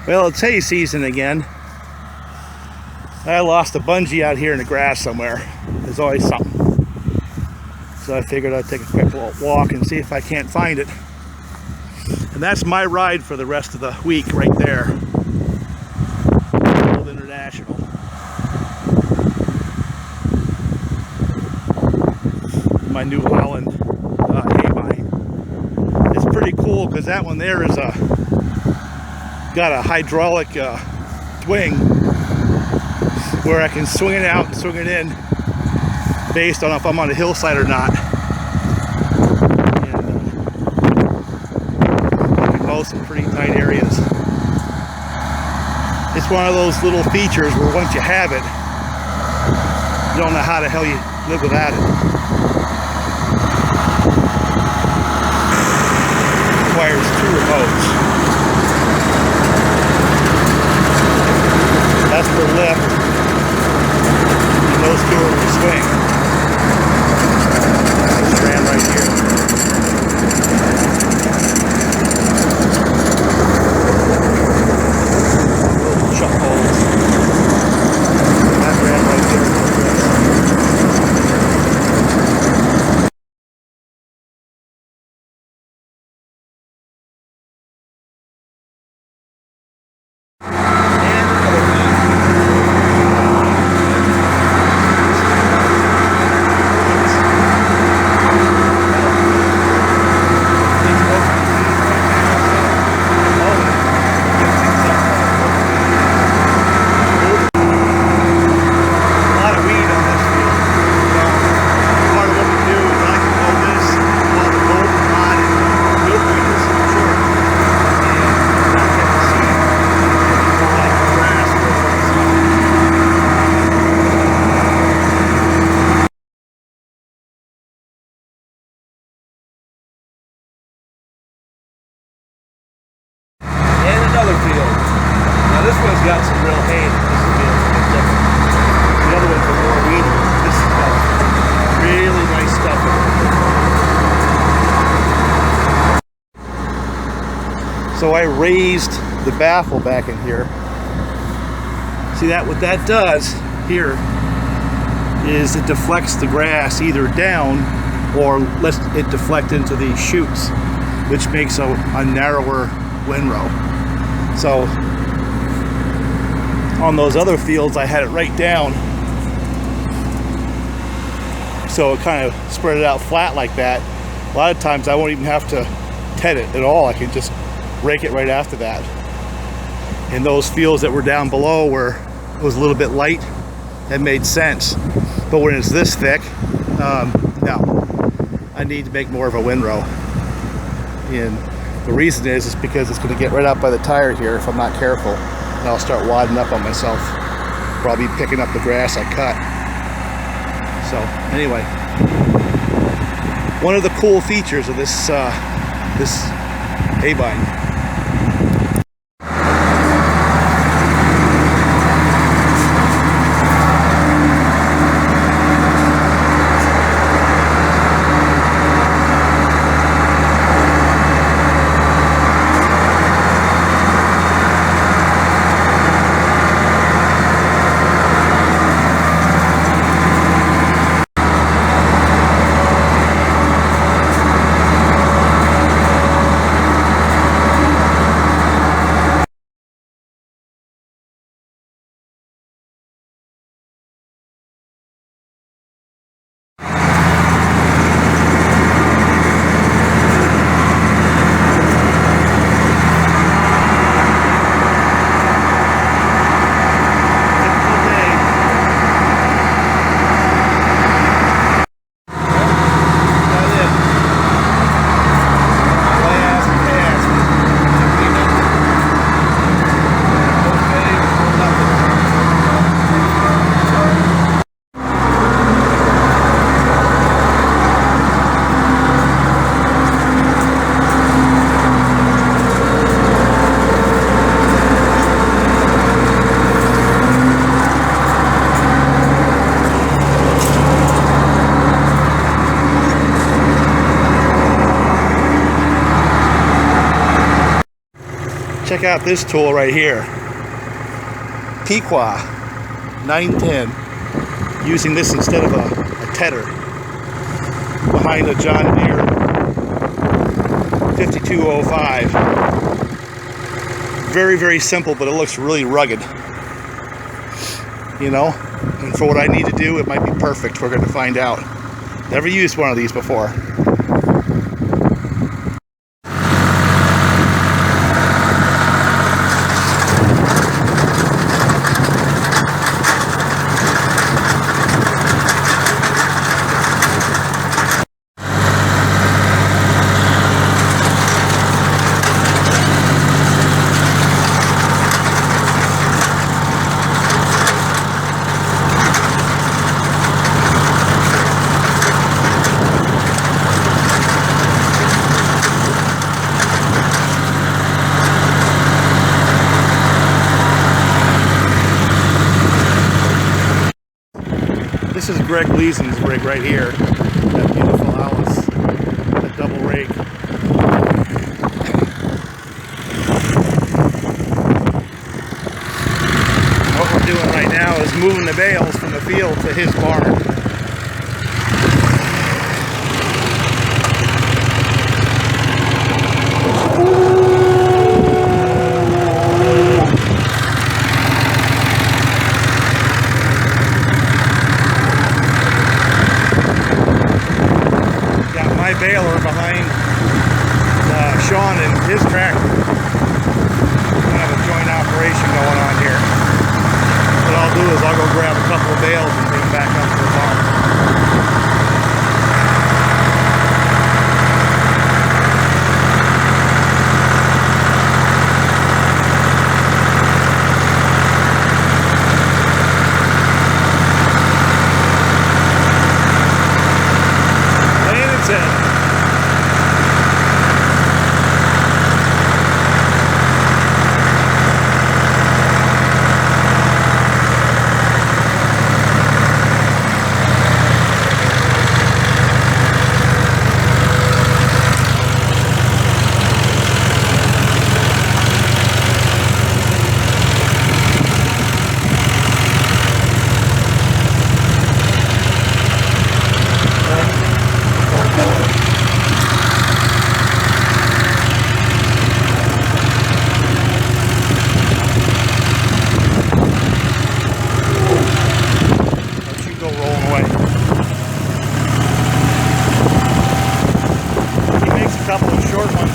Well, it's hay season again. I lost a bungee out here in the grass somewhere. There's always something. So I figured I'd take a quick walk and see if I can't find it. And that's my ride for the rest of the week right there. Old International. My New Holland hay vine. It's pretty cool because that one there is got a hydraulic swing where I can swing it out and swing it in based on if I'm on a hillside or not. And I can mow some pretty tight areas. It's one of those little features where once you have it, you don't know how the hell you live without it. Requires 2 remotes. That's for lift, and those 2 are for swing. This strand right here. Little chuck holes. That strand right there. This one's got some real hay. This field's a bit different. The other ones are more weedy. This has got really nice stuff in it. So I raised the baffle back in here. See that? What that does here is it deflects the grass either down or lets it deflect into the chutes, which makes a narrower windrow. So on those other fields I had it right down, so it kind of spread it out flat like that. A lot of times I won't even have to ted it at all. I can just rake it right after that. In those fields that were down below where it was a little bit light, that made sense. But when it's this thick, no, I need to make more of a windrow. And the reason is because it's going to get right out by the tire here if I'm not careful. And I'll start wadding up on myself. Probably picking up the grass I cut. So anyway, one of the cool features of this this hay vine. Check out this tool right here. Pequot 910. Using this instead of a tedder. Behind a John Deere 5205. Very, very simple, but it looks really rugged. You know? And for what I need to do, it might be perfect. We're going to find out. Never used one of these before. This is Greg Leeson's rig right here. That beautiful Alice, that double rake. What we're doing right now is moving the bales from the field to his barn. My baler behind Sean and his tractor. Kind of a joint operation going on here. What I'll do is I'll go grab a couple of bales and bring them back up to the barn.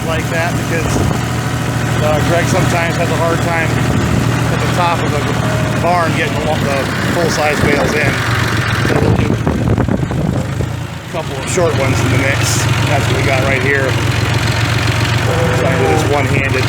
Like that because Greg sometimes has a hard time at the top of the barn getting the full-size bales in. So we'll do a couple of short ones in the mix. That's what we got right here. Trying to do this one-handed.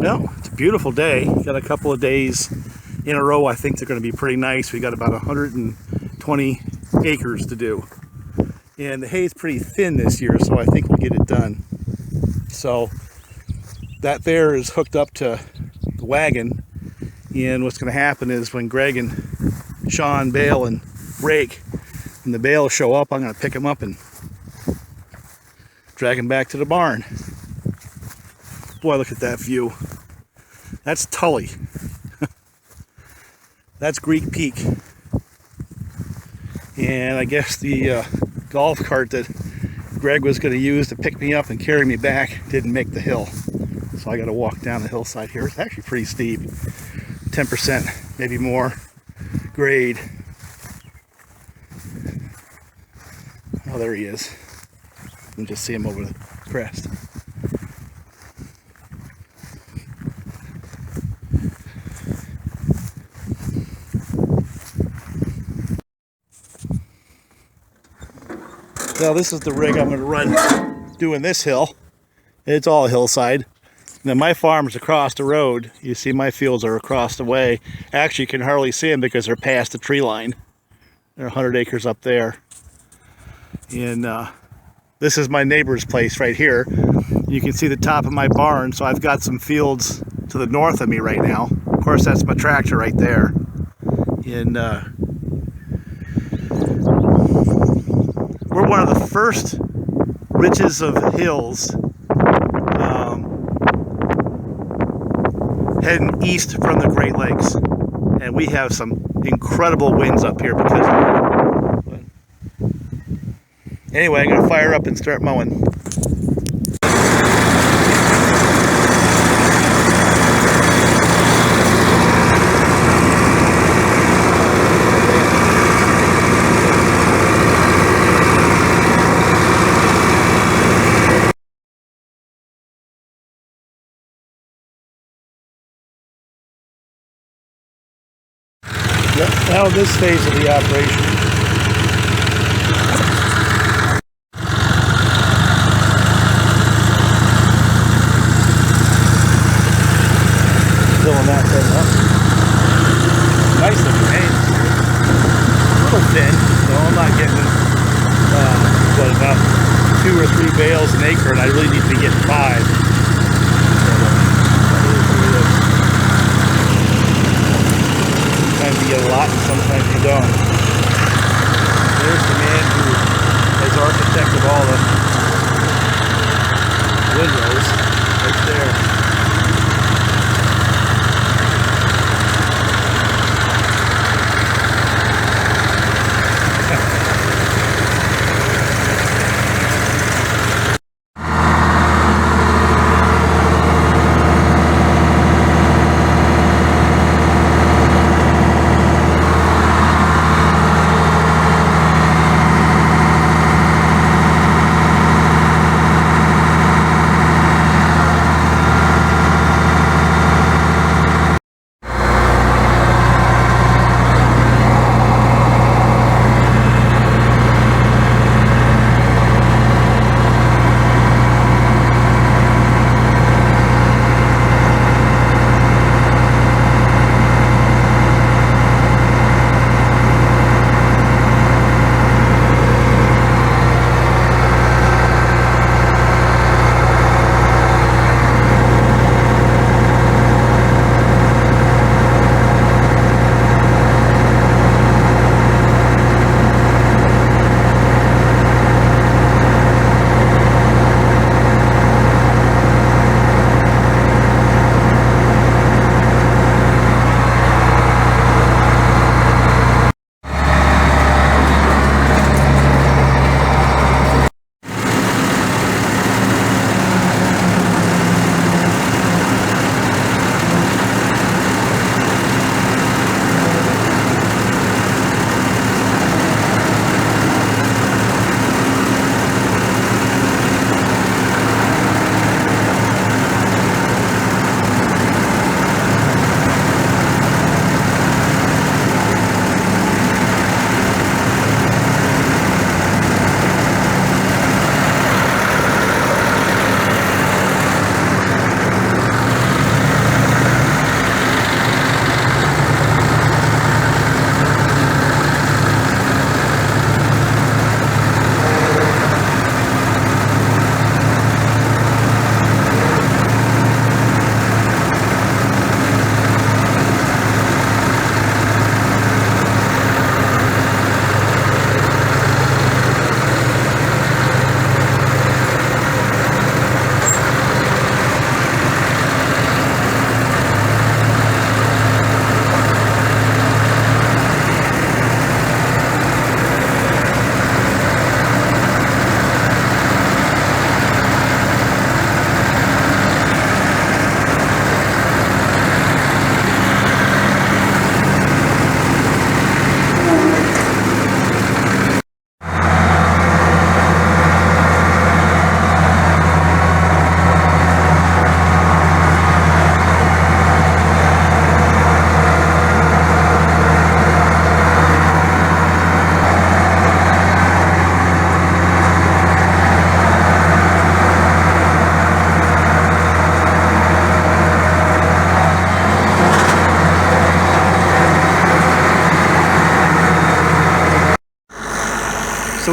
Well, it's a beautiful day. Got a couple of days in a row. I think they're going to be pretty nice. We got about 120 acres to do. And the hay's pretty thin this year, so I think we'll get it done. So that there is hooked up to the wagon. And what's going to happen is when Greg and Sean bale and rake, and the bales show up, I'm going to pick them up and drag them back to the barn. Boy, look at that view. That's Tully. That's Greek Peak. And I guess the golf cart that Greg was going to use to pick me up and carry me back didn't make the hill. So I got to walk down the hillside here. It's actually pretty steep. 10%, maybe more grade. Oh, there he is. You can just see him over the crest. Now this is the rig I'm going to run doing this hill. It's all hillside. Now my farm's across the road. You see my fields are across the way. Actually, you can hardly see them because they're past the tree line. They're 100 acres up there. And this is my neighbor's place right here. You can see the top of my barn, so I've got some fields to the north of me right now. Of course, that's my tractor right there. And we're one of the first ridges of hills heading east from the Great Lakes. And we have some incredible winds up here because of it. Anyway, I'm going to fire up and start mowing. Yep, now this phase of the operation. Filling that thing up. Nice looking hay. A little thin, so I'm not getting but about 2 or 3 bales an acre, and I really need to be getting 5. Sometimes you get a lot and sometimes you don't. There's the man who is architect of all the windows right there.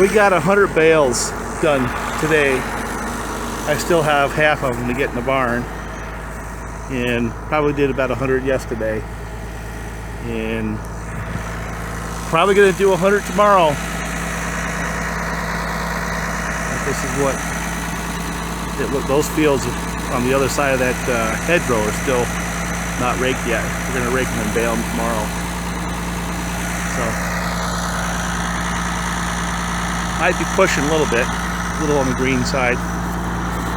we got 100 bales done today. I still have half of them to get in the barn, and probably did about 100 yesterday, and probably gonna do 100 tomorrow. This is what those fields on the other side of that hedgerow are still not raked yet. We're gonna rake them and bale them tomorrow. So might be pushing a little bit, a little on the green side,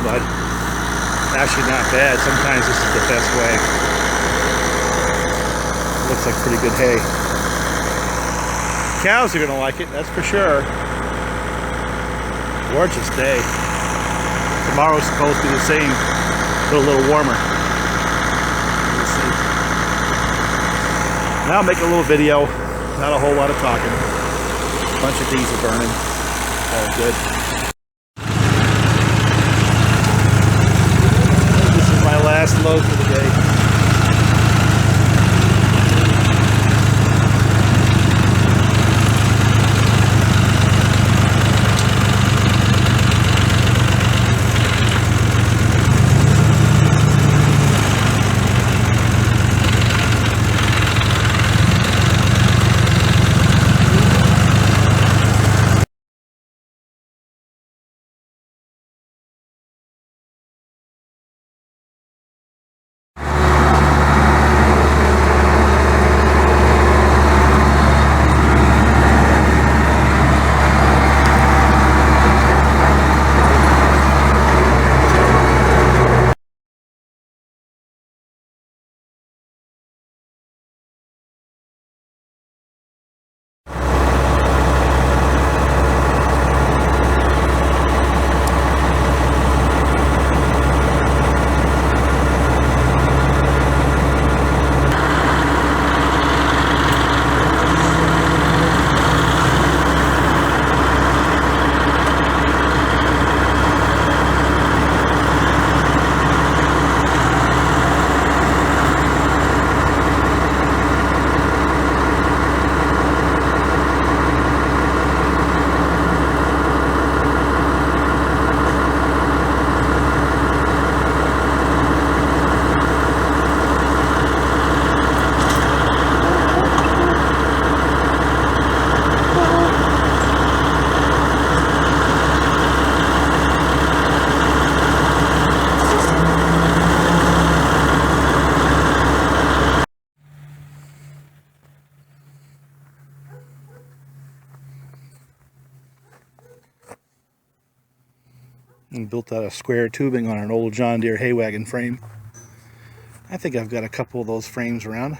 but actually not bad. Sometimes this is the best way. Looks like pretty good hay. Cows are gonna like it, that's for sure. Gorgeous day. Tomorrow's supposed to be the same, but a little warmer. We'll see. Now I'll make a little video, not a whole lot of talking. A bunch of diesel burning, all good. This is my last load for the day. And built out of square tubing on an old John Deere hay wagon frame. I think I've got a couple of those frames around.